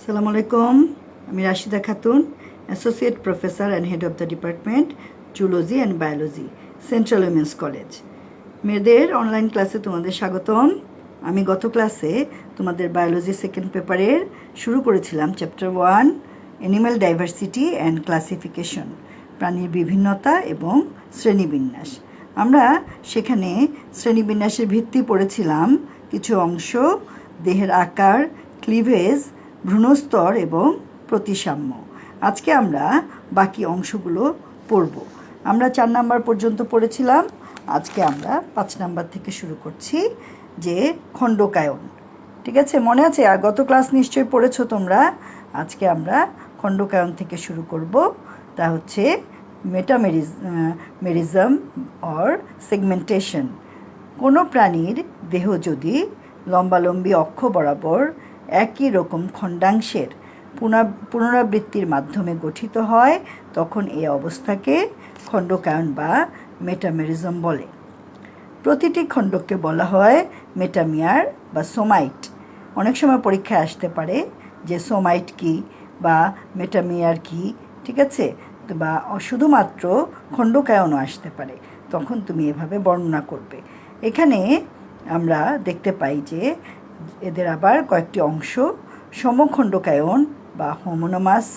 আসসালামু আলাইকুম। আমি Rashida Khatun, associate professor and head of the department zoology and biology, central women's college. মেয়েদের online ক্লাসে তোমাদের স্বাগতম। আমি গত ক্লাসে তোমাদের বায়োলজি সেকেন্ড পেপারের শুরু করেছিলাম chapter 1, animal diversity and classification, প্রাণীর বিভিন্নতা এবং শ্রেণীবিন্যাস। আমরা সেখানে শ্রেণীবিন্যাসের ভিত্তি পড়েছিলাম কিছু অংশ, দেহের আকার, ক্লিভেজ, ভ্রূণস্তর এবং প্রতিসাম্য। আজকে আমরা বাকি অংশগুলো পড়ব। আমরা 4 নাম্বার পর্যন্ত পড়েছিলাম, আজকে আমরা 5 নাম্বার থেকে শুরু করছি, যে খণ্ডকায়ন। ঠিক আছে, মনে আছে? আর গত ক্লাস নিশ্চয়ই পড়েছো তোমরা। আজকে আমরা খণ্ডকায়ন থেকে শুরু করব। তা হচ্ছে মেটামেরিজম অর সেগমেন্টেশন। কোনো প্রাণীর দেহ যদি লম্বালম্বি অক্ষ বরাবর একই রকম খণ্ডাংশের পুনরাবৃত্তির মাধ্যমে গঠিত হয়, তখন এই অবস্থাকে খণ্ডকায়ন বা মেটামেরিজম বলে। প্রতিটি খণ্ডককে বলা হয় মেটামিয়ার বা সোমাইট। অনেক সময় পরীক্ষায় আসতে পারে যে সোমাইট কি বা মেটামিয়ার কি, ঠিক আছে, বা শুধুমাত্র খণ্ডকায়নও আসতে পারে। তখন তুমি এভাবে বর্ণনা করবে। এখানে আমরা দেখতে পাই যে এদের আবার কয়েকটি অংশ: সমখণ্ডকায়ন বা হোমোনোমাস,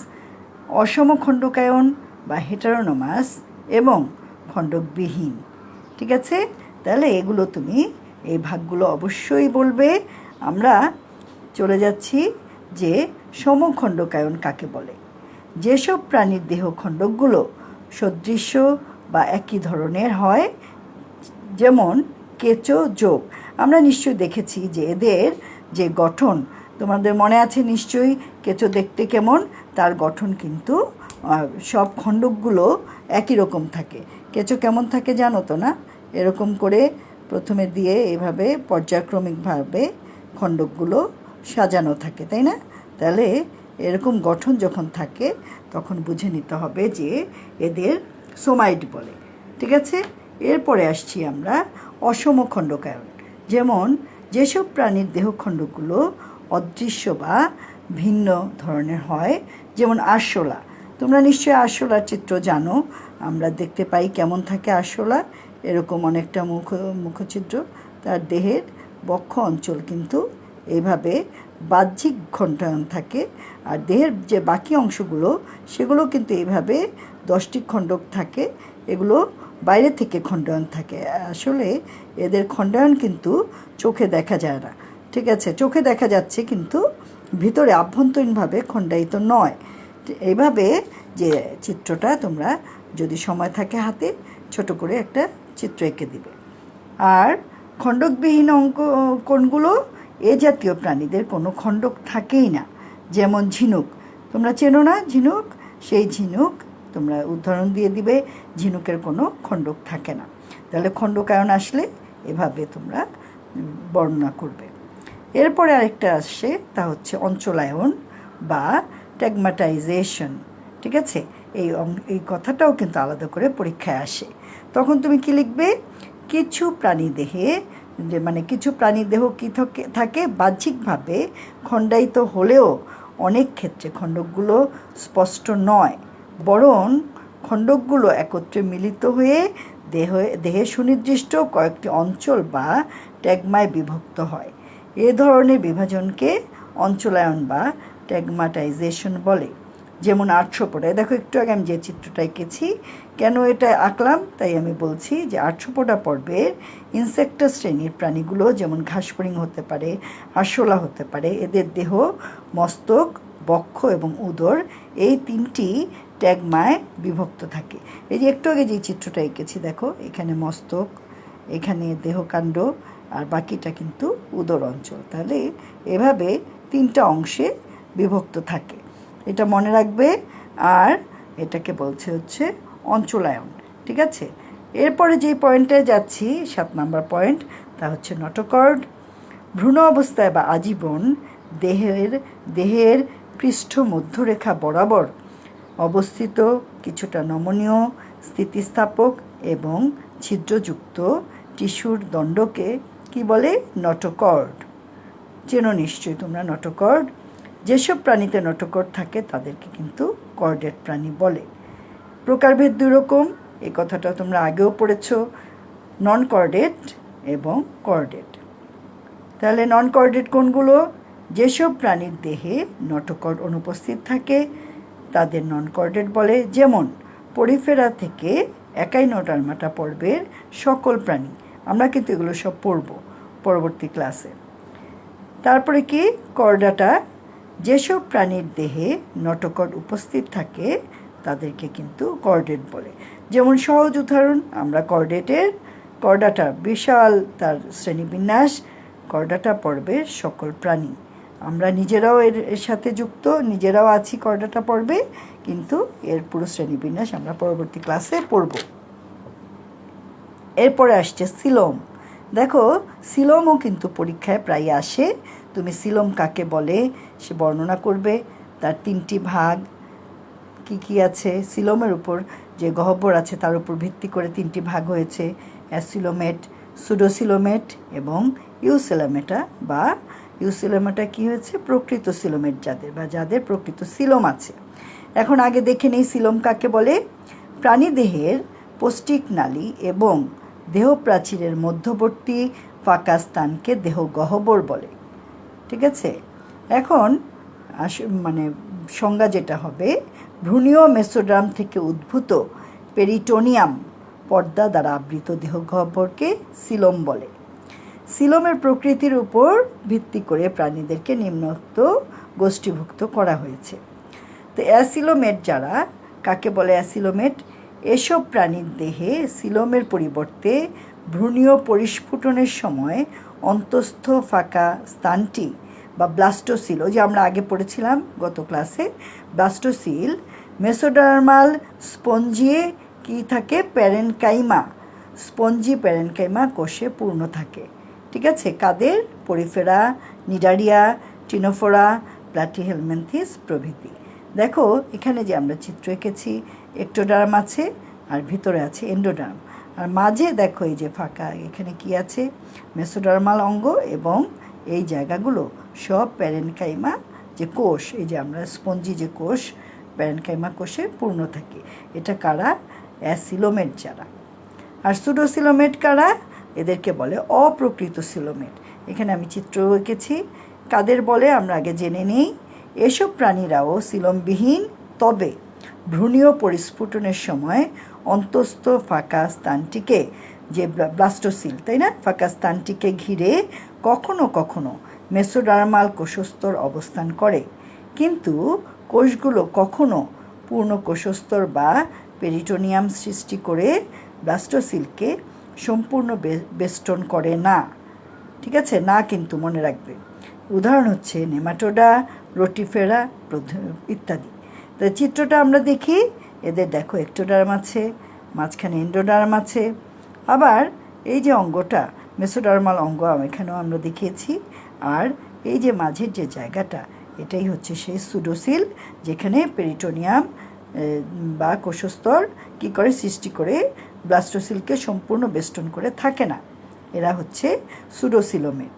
অসমখণ্ডকায়ন বা হেটারোনোমাস এবং খণ্ডকবিহীন। ঠিক আছে, তাহলে এগুলো তুমি এই ভাগগুলো অবশ্যই বলবে। আমরা চলে যাচ্ছি যে সমখণ্ডকায়ন কাকে বলে। যেসব প্রাণীর দেহ খণ্ডকগুলো সদৃশ্য বা একই ধরনের হয়, যেমন কেঁচো, যোগ। আমরা নিশ্চয়ই দেখেছি যে এদের যে গঠন, তোমাদের মনে আছে নিশ্চয়ই কেঁচো দেখতে কেমন, তার গঠন কিন্তু সব খণ্ডকগুলো একই রকম থাকে। কেঁচো কেমন থাকে জানো তো না? এরকম করে প্রথমে দিয়ে এভাবে পর্যায়ক্রমিকভাবে খণ্ডকগুলো সাজানো থাকে, তাই না? তাহলে এরকম গঠন যখন থাকে তখন বুঝে নিতে হবে যে এদের সোমাইট বলে। ঠিক আছে, এরপরে আসছি আমরা অসমখণ্ডকায়ন। যেমন যেসব প্রাণীর দেহখণ্ডগুলো অদৃশ্য বা ভিন্ন ধরনের হয়, যেমন আরশোলা। তোমরা নিশ্চয়ই আরশোলার চিত্র জানো। আমরা দেখতে পাই কেমন থাকে আরশোলা, এরকম অনেকটা মুখচিত্র। তার দেহের বক্ষ অঞ্চল কিন্তু এইভাবে বাহ্যিক খণ্ডায়ন থাকে, আর দেহের যে বাকি অংশগুলো সেগুলো কিন্তু এইভাবে 10টি খণ্ডক থাকে। এগুলো বাইরে থেকে খণ্ডায়ন থাকে। আসলে এদের খণ্ডায়ন কিন্তু চোখে দেখা যায় না। ঠিক আছে, চোখে দেখা যাচ্ছে কিন্তু ভিতরে আভ্যন্তরীণভাবে খণ্ডায়িত নয়। এইভাবে যে চিত্রটা তোমরা যদি সময় থাকে হাতে, ছোট করে একটা চিত্র এঁকে দিবে। আর খণ্ডকবিহীন কোনগুলো? এ জাতীয় প্রাণীদের কোনো খণ্ডক থাকেই না। যেমন ঝিনুক, তোমরা চেনো না ঝিনুক? সেই ঝিনুক তোমরা উদাহরণ দিয়ে দিবে, ঝিনুকের কোনো খণ্ডক থাকে না। তাহলে খণ্ডকায়ন আসলে এভাবে তোমরা বর্ণনা করবে। এরপরে আরেকটা আসছে, তা হচ্ছে অঞ্চলায়ন বা ট্যাগমাটাইজেশন। ঠিক আছে, এই কথাটাও কিন্তু আলাদা করে পরীক্ষায় আসে। তখন তুমি কি লিখবে? কিছু প্রাণী দেহে কিছু প্রাণীর দেহ কি থাকে বাহ্যিকভাবে খণ্ডায়িত হলেও অনেক ক্ষেত্রে খণ্ডকগুলো স্পষ্ট নয়, বরং খণ্ডকগুলো একত্রে মিলিত হয়ে দেহে সুনির্দিষ্ট কয়েকটি অঞ্চল বা ট্যাগমায় বিভক্ত হয়। এ ধরনের বিভাজনকে অঞ্চলায়ন বা ট্যাগমাটাইজেশন বলে। যেমন আর্থ্রোপোডা। দেখো, একটু আগে আমি যে চিত্রটা এঁকেছি, কেন এটা আঁকলাম তাই আমি বলছি যে আর্থ্রোপোডা পর্বের ইনসেক্টাস শ্রেণীর প্রাণীগুলো, যেমন ঘাসফড়িং হতে পারে, আরশোলা হতে পারে, এদের দেহ মস্তক, বক্ষ এবং উদর এই 3টি ট্যাগমায় বিভক্ত থাকে। এই যে একটু আগে যে চিত্রটা এঁকেছি, দেখো এখানে মস্তক, এখানে দেহকাণ্ড, আর বাকিটা কিন্তু উদর অঞ্চল। তাহলে এভাবে 3টা অংশে বিভক্ত থাকে, এটা মনে রাখবে। আর এটাকে বলছে হচ্ছে অঞ্চলায়ন। ঠিক আছে, এরপরে যে পয়েন্টে যাচ্ছি, 7 নাম্বার পয়েন্ট, তা হচ্ছে নটোকর্ড। ভ্রূণ অবস্থায় বা আজীবন দেহের পৃষ্ঠ মধ্যরেখা বরাবর অবস্থিত কিছুটা নমনীয়, স্থিতিস্থাপক এবং ছিদ্রযুক্ত টিস্যুর দণ্ডকে কি বলে? নটোকর্ড। চেনো নিশ্চয়ই তোমরা নটোকর্ড। যেসব প্রাণীতে নোটোকর্ড থাকে তাদেরকে কিন্তু কর্ডেট প্রাণী বলে। প্রকারভেদ দুই রকম, এই কথাটা তোমরা আগেও পড়েছ, নন কর্ডেট এবং কর্ডেট। তাহলে নন কর্ডেট কোনগুলো? যেসব প্রাণীর দেহে নোটোকর্ড অনুপস্থিত থাকে তাদের নন কর্ডেট বলে, যেমন পরিফেরা থেকে একাইনোডার্মাটা পর্বের সকল প্রাণী। আমরা কিন্তু এগুলো সব পড়ব পরবর্তী ক্লাসে। তারপরে কি কর্ডাটা, যেসব প্রাণীর দেহে নোটোকর্ড উপস্থিত থাকে তাদেরকে কিন্তু কর্ডেট বলে। যেমন সহজ উদাহরণ, আমরা কর্ডাটা বিশাল তার শ্রেণীবিন্যাস, কর্ডাটা পর্বের সকল প্রাণী। আমরা নিজেরাও এর সাথে যুক্ত, নিজেরাও আছি কর্ডাটা পর্বে, কিন্তু এর পুরো শ্রেণীবিন্যাস আমরা পরবর্তী ক্লাসে পড়ব। এরপরে আসছে সিলোম। দেখো, সিলোমও কিন্তু পরীক্ষায় প্রায় আসে। তুমি সিলোম কাকে বলে সে বর্ণনা করবে, তার 3টি ভাগ কি কি আছে, সিলোমের উপর যে গহ্বর আছে তার উপর ভিত্তি করে 3টি ভাগ হয়েছে, অ্যাসিলোমেট, সুডোসিলোমেট এবং ইউসিলোমেটা কি হয়েছে, প্রকৃত সিলোমেট যাদের প্রকৃত সিলোম আছে। এখন আগে দেখে নেই সিলোম কাকে বলে। প্রাণীদেহের পৌষ্টিক নালী এবং দেহ প্রাচীরের মধ্যবর্তী ফাঁকা স্থানকে দেহ গহ্বর বলে। ঠিক আছে, এখন সংজ্ঞা যেটা হবে, ভ্রূণীয় মেসোডার্ম থেকে উদ্ভূত পেরিটোনিয়াম পর্দা দ্বারা আবৃত দেহ গহ্বরকে সিলোম বলে। সিলোমের প্রকৃতির উপর ভিত্তি করে প্রাণীদেরকে নিম্নোক্ত গোষ্ঠীভুক্ত করা হয়েছে। তো অ্যাসিলোমেট যারা, কাকে বলে অ্যাসিলোমেট? এসব প্রাণীর দেহে সিলোমের পরিবর্তে ভ্রূণীয় পরিস্ফুটনের সময় অন্তঃস্থ ফাঁকা স্থানটি বা ব্লাস্টোসিল, ওই যে আমরা আগে পড়েছিলাম গত ক্লাসে, ব্লাস্টোসিল মেসোডার্মাল স্পঞ্জিয়ে কি থাকে, স্পঞ্জি প্যারেনকাইমা কোষে পূর্ণ থাকে। ঠিক আছে, কাদের? পরিফেরা, নিডারিয়া, টিনোফোরা, প্লাটিহেলমিনথিস প্রভৃতি। দেখো এখানে যে আমরা চিত্র এঁকেছি, একটোডার্ম আছে আর ভিতরে আছে এন্ডোডার্ম, আর মাঝে দেখো এই যে ফাঁকা, এখানে কি আছে, মেসোডার্মাল অঙ্গ, এবং এই জায়গাগুলো সব প্যারেনকাইমা যে কোষ, এই যে আমরা স্পঞ্জি যে কোষ, প্যারেনকাইমা কোষে পূর্ণ থাকে। এটা কারা? অ্যাসিলোমেট যারা। আর সুডোসিলোমেট কারা? এদেরকে বলে অপ্রকৃত সিলোমেট। এখানে আমি চিত্র এঁকেছি, কাদের বলে আমরা আগে জেনে নেই। এসব প্রাণীরাও সিলোমবিহীন, তবে ভ্রূণীয় পরিস্ফুটনের সময় অন্তঃস্থ ফাঁকা স্থানটিকে, যে ব্লাস্টোসিল তাই না, ফাঁকা স্থানটিকে ঘিরে কখনো কখনো মেসোডার্মাল কোষস্তর অবস্থান করে, কিন্তু কোষগুলো কখনো পূর্ণ কোষস্তর বা পেরিটোনিয়াম সৃষ্টি করে ব্লাস্টোসিলকে সম্পূর্ণ বেষ্টন করে না। ঠিক আছে, না কিন্তু মনে রাখবে। উদাহরণ হচ্ছে নেমাটোডা, রোটিফেরা ইত্যাদি। তো চিত্রটা আমরা দেখি, এদের দেখো একটোডার্ম আছে, মাঝখানে এন্ডোডার্ম আছে, আবার এই যে অঙ্গটা মেসোডার্মাল অঙ্গ এখানেও আমরা দেখিয়েছি, আর এই যে মাঝের যে জায়গাটা এটাই হচ্ছে সেই সুডোসিল, যেখানে পেরিটোনিয়াম বা কোষস্তর কী করে সৃষ্টি করে ব্লাস্টোসিলকে সম্পূর্ণ বেষ্টন করে থাকে না। এরা হচ্ছে সুডোসিলোমেট।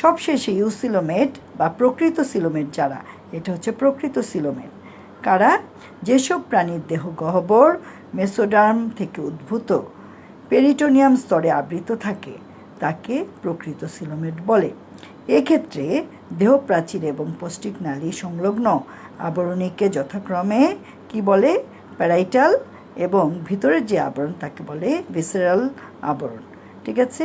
সবশেষে ইউসিলোমেট বা প্রকৃত সিলোমেট যারা, এটা হচ্ছে প্রকৃত সিলোমেট। কারা? যেসব প্রাণীর দেহ গহ্বর মেসোডার্ম থেকে উদ্ভূত পেরিটোনিয়াম স্তরে আবৃত থাকে তাকে প্রকৃত সিলোমেট বলে। এক্ষেত্রে দেহ প্রাচীর এবং পৌষ্টিক নালী সংলগ্ন আবরণীকে যথাক্রমে কি বলে? প্যারাইটাল, এবং ভিতরের যে আবরণ তাকে বলে ভিসেরাল আবরণ। ঠিক আছে,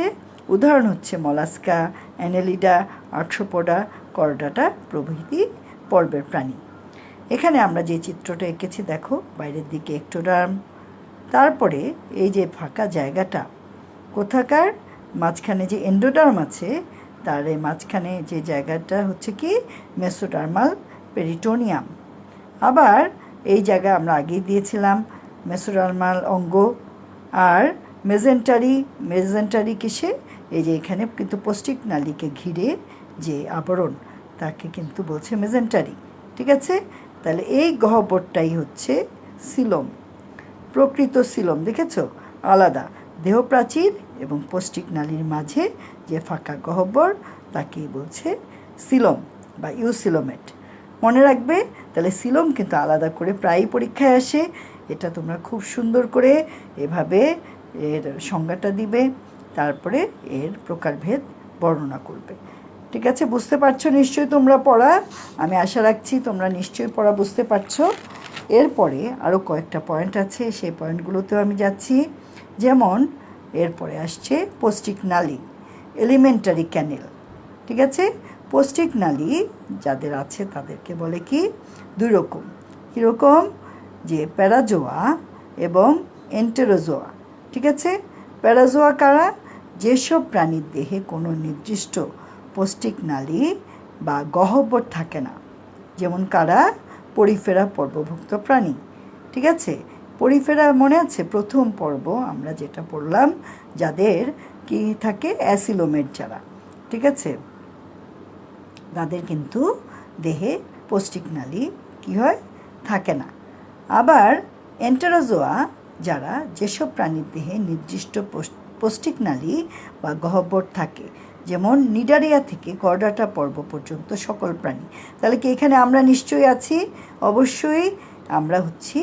উদাহরণ হচ্ছে মলাস্কা, অ্যানেলিডা, আর্থ্রোপোডা, করডাটা প্রভৃতি পর্বের প্রাণী। এখানে আমরা যে চিত্রটা এঁকেছি দেখো, বাইরের দিকে একটোডার্ম, তারপরে এই যে ফাঁকা জায়গাটা কোথাকার, মাঝখানে যে এন্ডোডার্ম আছে তার এই মাঝখানে যে জায়গাটা হচ্ছে কি মেসোডার্মাল পেরিটোনিয়াম। আবার এই জায়গা আমরা আগেই দিয়েছিলাম মেসোডার্মাল অঙ্গ। আর মেজেন্টারি কিসে? এই যে এখানে কিন্তু পৌষ্টিক নালীকে ঘিরে যে আবরণ তাকে কিন্তু বলছে মেজেন্টারি। ঠিক আছে, তাহলে এই গহ্বরটাই হচ্ছে সিলোম, প্রকৃত সিলোম। দেখেছো, আলাদা দেহপ্রাচীর এবং পৌষ্টিক নালীর মাঝে যে ফাঁকা গহ্বর তাকেই বলছে সিলোম বা ইউসিলোমেট। মনে রাখবে। তাহলে সিলোম কিন্তু আলাদা করে প্রায়ই পরীক্ষায় আসে। এটা তোমরা খুব সুন্দর করে এভাবে এর সংজ্ঞাটা দিবে, তারপরে এর প্রকারভেদ বর্ণনা করবে। ঠিক আছে, বুঝতে পারছো নিশ্চয়ই তোমরা পড়া? আমি আশা রাখছি তোমরা নিশ্চয়ই পড়া বুঝতে পারছো। এরপরে আরও কয়েকটা পয়েন্ট আছে, সেই পয়েন্টগুলোতেও আমি যাচ্ছি। যেমন এরপরে আসছে পৌষ্টিক নালী, এলিমেন্টারি ক্যানেল। ঠিক আছে, পৌষ্টিক নালী যাদের আছে তাদেরকে বলে কি? দুই রকম। কীরকম? যে প্যারাজোয়া এবং এন্টেরোজোয়া। ঠিক আছে, প্যারাজোয়া কারা? যেসব প্রাণীর দেহে কোনো নির্দিষ্ট পৌষ্টিক নালী বা গহ্বর থাকে না। যেমন কারা? পরিফেরা পর্বভুক্ত প্রাণী। ঠিক আছে, পরিফেরা মনে আছে প্রথম পর্ব আমরা যেটা পড়লাম, যাদের কি থাকে? অ্যাসিলোমেট যারা। ঠিক আছে, তাদের কিন্তু দেহে পৌষ্টিক নালী কী হয়? থাকে না। আবার এন্টেরোজোয়া যারা, যেসব প্রাণীর দেহে নির্দিষ্ট পৌষ্টিক নালী বা গহ্বর থাকে, যেমন নিডারিয়া থেকে করডাটা পর্ব পর্যন্ত সকল প্রাণী। তাহলে কি এখানে আমরা নিশ্চয়ই আছি? অবশ্যই আমরা হচ্ছি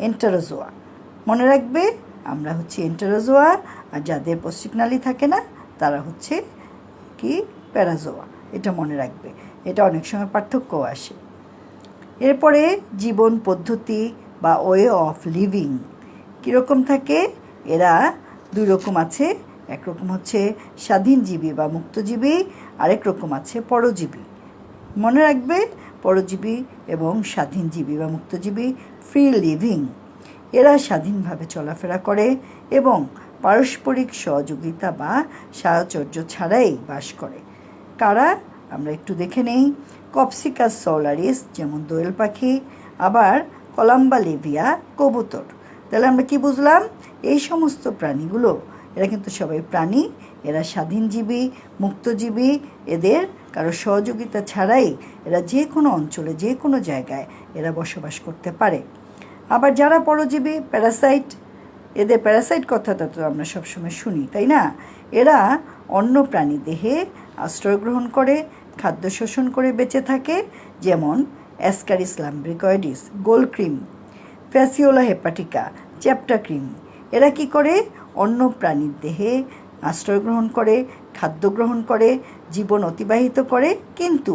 এন্টেরোজোয়া। মনে রাখবে, আমরা হচ্ছি এন্টেরোজোয়া, আর যাদের পৌষ্টিক নালী থাকে না তারা হচ্ছে কি? প্যারাজোয়া। এটা মনে রাখবে, এটা অনেক সময় পার্থক্যও আসে। এরপরে জীবন পদ্ধতি বা ওয়ে অফ লিভিং কীরকম থাকে? এরা দুই রকম আছে। একরকম হচ্ছে স্বাধীনজীবী বা মুক্তজীবী, আরেক রকম আছে পরজীবী। মনে রাখবে, পরজীবী এবং স্বাধীনজীবী বা মুক্তজীবী, ফ্রি লিভিং। এরা স্বাধীনভাবে চলাফেরা করে এবং পারস্পরিক সহযোগিতা বা সাহচর্য ছাড়াই বাস করে। কারা? আমরা একটু দেখে নেই। কপসিকাস সোলারিস যেমন দোয়েল পাখি, আবার কলাম্বালেভিয়া কবুতর। তাহলে আমরা কি বুঝলাম? এই সমস্ত প্রাণীগুলো, এরা কিন্তু সবাই প্রাণী, এরা স্বাধীনজীবী, মুক্তজীবী, এদের কারো সহযোগিতা ছাড়াই এরা যে কোনো অঞ্চলে, যে কোনো জায়গায় এরা বসবাস করতে পারে। আবার যারা পরজীবী, প্যারাসাইট, এদের প্যারাসাইট কথাটা তো আমরা সবসময় শুনি, তাই না? এরা অন্য প্রাণী দেহে আশ্রয় গ্রহণ করে, খাদ্য শোষণ করে বেঁচে থাকে। যেমন অ্যাসকারিস লাম্ব্রিকয়েডিস, গোল কৃমি, ফ্যাসিওলা হেপাটিকা, চ্যাপ্টা কৃমি। এরা কি করে? অন্য প্রাণীর দেহে আশ্রয় গ্রহণ করে, খাদ্য গ্রহণ করে, জীবন অতিবাহিত করে, কিন্তু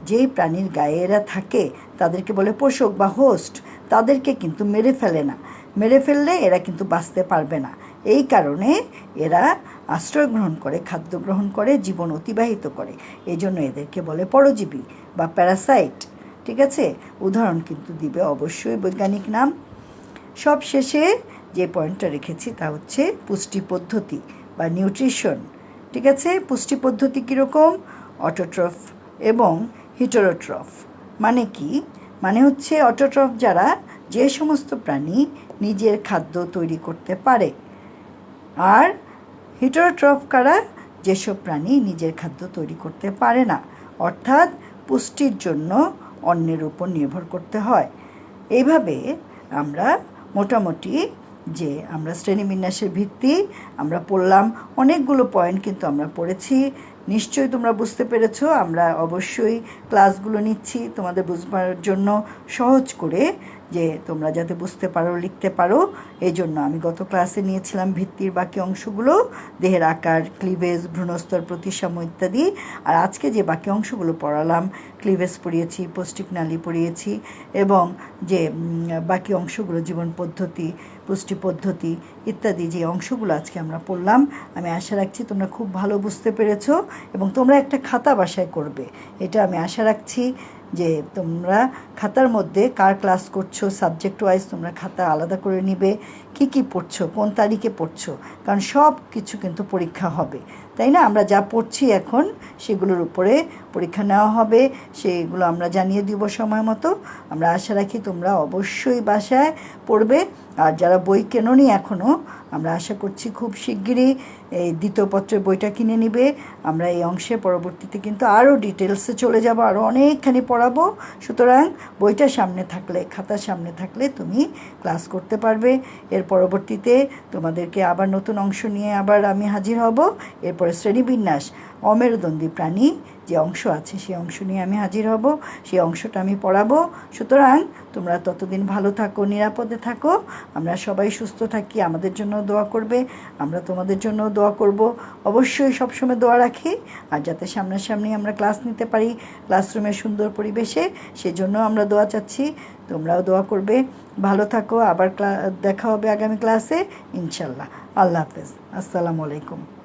যেই প্রাণীর গায়ে এরা থাকে তাদেরকে বলে পোষক বা হোস্ট। তাদেরকে কিন্তু মেরে ফেলে না। মেরে ফেললে এরা কিন্তু বাঁচতে পারবে না। এই কারণে এরা আশ্রয় গ্রহণ করে, খাদ্য গ্রহণ করে, জীবন অতিবাহিত করে। এই জন্য এদেরকে বলে পরজীবী বা প্যারাসাইট। ঠিক আছে, উদাহরণ কিন্তু দিবে অবশ্যই বৈজ্ঞানিক নাম। সব শেষে যে পয়েন্টটা রেখেছি তা হচ্ছে পুষ্টি পদ্ধতি বা নিউট্রিশন। ঠিক আছে, পুষ্টি পদ্ধতি কীরকম? অটোট্রফ এবং হিটেরোট্রফ। মানে কি? মানে হচ্ছে অটোট্রফ যারা, যে সমস্ত প্রাণী নিজের খাদ্য তৈরি করতে পারে, আর হিটেরোট্রফ কারা? যেসব প্রাণী নিজের খাদ্য তৈরি করতে পারে না, অর্থাৎ পুষ্টির জন্য অন্যের উপর নির্ভর করতে হয়। এইভাবে আমরা মোটামুটি যে আমরা শ্রেণীবিন্যাসের ভিত্তি আমরা পড়লাম, অনেকগুলো পয়েন্ট কিন্তু আমরা পড়েছি। নিশ্চয়ই তোমরা বুঝতে পেরেছো। আমরা অবশ্যই ক্লাসগুলো নিচ্ছি তোমাদের বুঝবার জন্য সহজ করে, যে তোমরা যাতে বুঝতে পারো, লিখতে পারো। এই জন্য আমি গত ক্লাসে নিয়েছিলাম ভিত্তির বাকি অংশগুলো, দেহের আকার, ক্লিভেজ, ভ্রূণস্তর, প্রতিসাম্য ইত্যাদি। আর আজকে যে বাকি অংশগুলো পড়ালাম, ক্লিভেজ পড়িয়েছি, পৌষ্টিক নালী পড়িয়েছি, এবং যে বাকি অংশগুলো জীবন পদ্ধতি, পুষ্টি পদ্ধতি ইত্যাদি যে অংশগুলো আজকে আমরা পড়লাম, আমি আশা রাখছি তোমরা খুব ভালো বুঝতে পেরেছো এবং তোমরা একটা খাতা বাসায় করবে। এটা আমি আশা রাখছি যে তোমরা খাতার মধ্যে কার ক্লাস করছো সাবজেক্ট ওয়াইজ তোমরা খাতা আলাদা করে নিবে, কি কি পড়ছো, কোন তারিখে পড়ছো, কারণ সব কিছু কিন্তু পরীক্ষা হবে, তাই না? আমরা যা পড়ছি এখন সেগুলোর উপরে পরীক্ষা নেওয়া হবে, সেগুলো আমরা জানিয়ে দিব সময় মতো। আমরা আশা রাখি তোমরা অবশ্যই বাসায় পড়বে। আর যারা বই কেনোনি এখনও, আমরা আশা করছি খুব শিগগিরই এই দ্বিতীয় পত্রের বইটা কিনে নিবে। আমরা এই অংশে পরবর্তীতে কিন্তু আরও ডিটেলসে চলে যাব, আরও অনেকখানি পড়াবো। সুতরাং বইটা সামনে থাকলে, খাতা সামনে থাকলে তুমি ক্লাস করতে পারবে। এর পরবর্তীতে তোমাদেরকে আবার নতুন অংশ নিয়ে আবার আমি হাজির হব। এরপরে শ্রেণীবিন্যাস, অমেরুদণ্ডী প্রাণী, যে অংশ আছে সেই অংশ নিয়ে আমি হাজির হব, সেই অংশটা আমি পড়াবো। সুতরাং তোমরা ততদিন ভালো থাকো, নিরাপদে থাকো, আমরা সবাই সুস্থ থাকি, আমাদের জন্য দোয়া করবে, আমরা তোমাদের জন্য দোয়া করব। অবশ্যই সবসময় দোয়া রাখি, আর যাতে সামনাসামনি আমরা ক্লাস নিতে পারি ক্লাসরুমের সুন্দর পরিবেশে, সেজন্য আমরা দোয়া চাচ্ছি। তোমরাও দোয়া করবে। ভালো থাকো, আবার দেখা হবে আগামী ক্লাসে ইনশাল্লাহ। আল্লাহ হাফেজ। আসসালামু আলাইকুম।